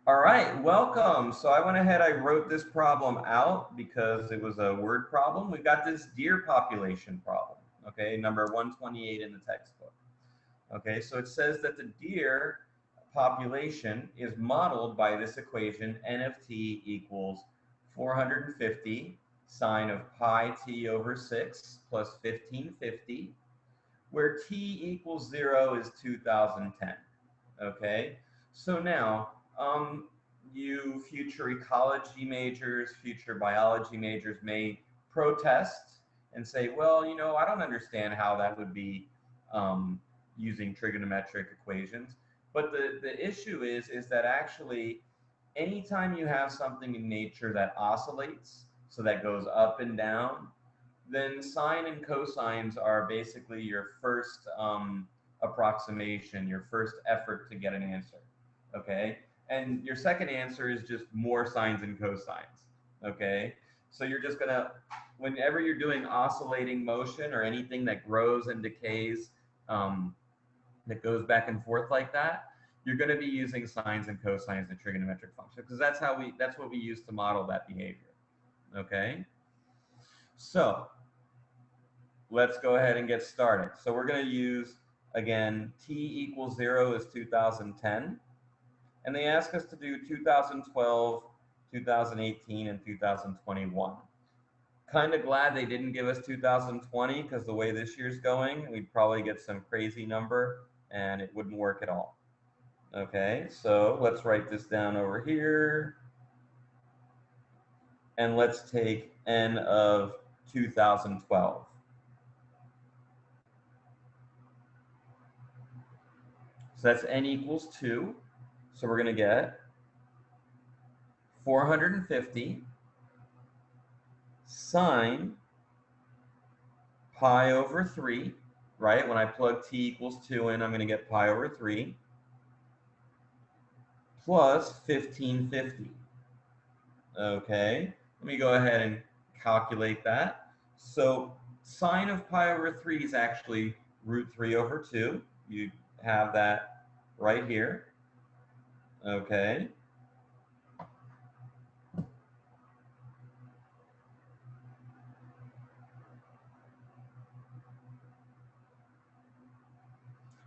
All right, welcome. So I went ahead, I wrote this problem out because it was a word problem. We got this deer population problem, okay, number 128 in the textbook. Okay, so it says that the deer population is modeled by this equation, N of t equals 450 sine of pi t over 6 plus 1550, where t equals 0 is 2010. Okay, so now you future ecology majors, future biology majors may protest and say, well, I don't understand how that would be using trigonometric equations. But the issue is that actually anytime you have something in nature that oscillates, so that goes up and down, then sine and cosines are basically your first approximation, your first effort to get an answer, okay? And your second answer is just more sines and cosines, okay? So you're just gonna, whenever you're doing oscillating motion or anything that grows and decays, that goes back and forth like that, you're going to be using sines and cosines and trigonometric functions because that's what we use to model that behavior. Okay, so let's go ahead and get started. So we're going to use, again, t equals 0 is 2010, and they ask us to do 2012, 2018, and 2021. Kind of glad they didn't give us 2020 because the way this year's going, we'd probably get some crazy number and it wouldn't work at all. Okay, so let's write this down over here. And let's take n of 2012. So that's n equals 2. So we're going to get 450 sine pi over 3, right? When I plug t equals 2 in, I'm going to get pi over 3 plus 1550. Okay, let me go ahead and calculate that. So sine of pi over 3 is actually root 3 over 2. You have that right here. Okay.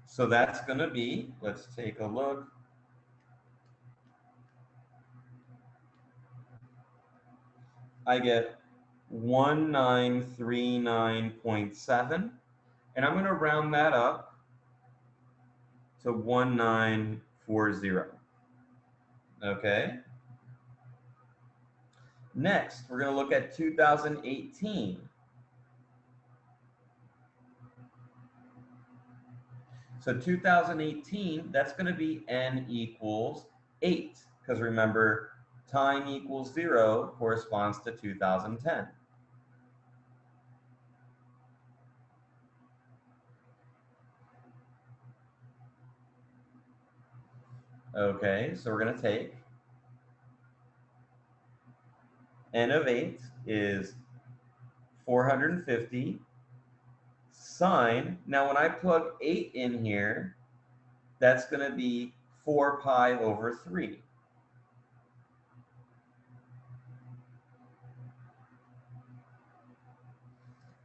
So that's going to be, let's take a look. I get 1939.7, and I'm going to round that up to 1940. Okay. Next, we're going to look at 2018. So 2018, that's going to be n equals 8, because remember, time equals 0 corresponds to 2010. Okay, so we're going to take n of 8 is 450 sine. Now, when I plug 8 in here, that's going to be 4 pi over 3.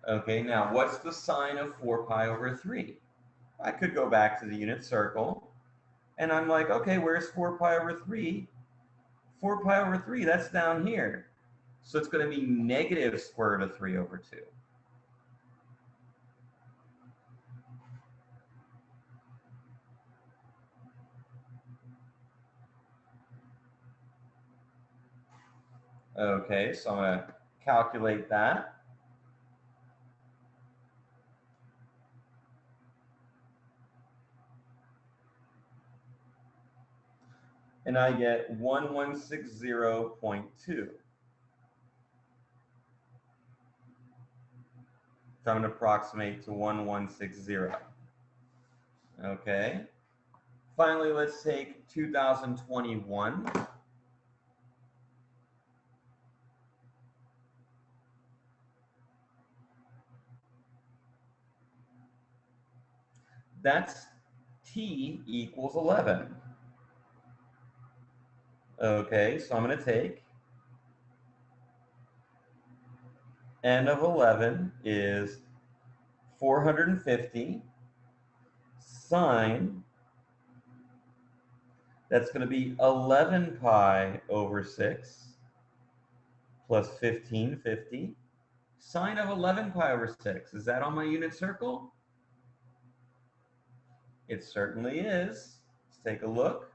Okay, now what's the sine of 4 pi over 3? I could go back to the unit circle, and I'm like, okay, where's 4 pi over 3? 4 pi over 3, that's down here. So it's going to be negative square root of 3 over 2. Okay, so I'm going to calculate that. And I get 1160.2. So I'm going to approximate to 1160. Okay. Finally, let's take 2021. That's t equals 11. Okay, so I'm going to take n of 11 is 450 sine, that's going to be 11 pi over 6 plus 1550. Sine of 11 pi over 6, is that on my unit circle? It certainly is. Let's take a look.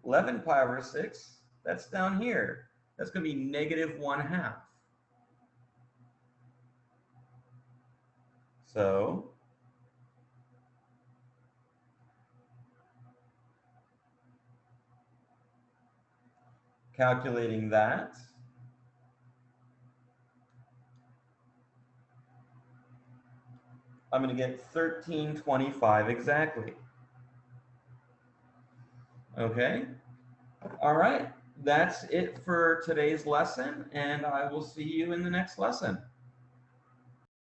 11 pi over 6, that's down here. That's going to be negative 1/2. So calculating that, I'm going to get 1325 exactly. Okay. All right. That's it for today's lesson, and I will see you in the next lesson.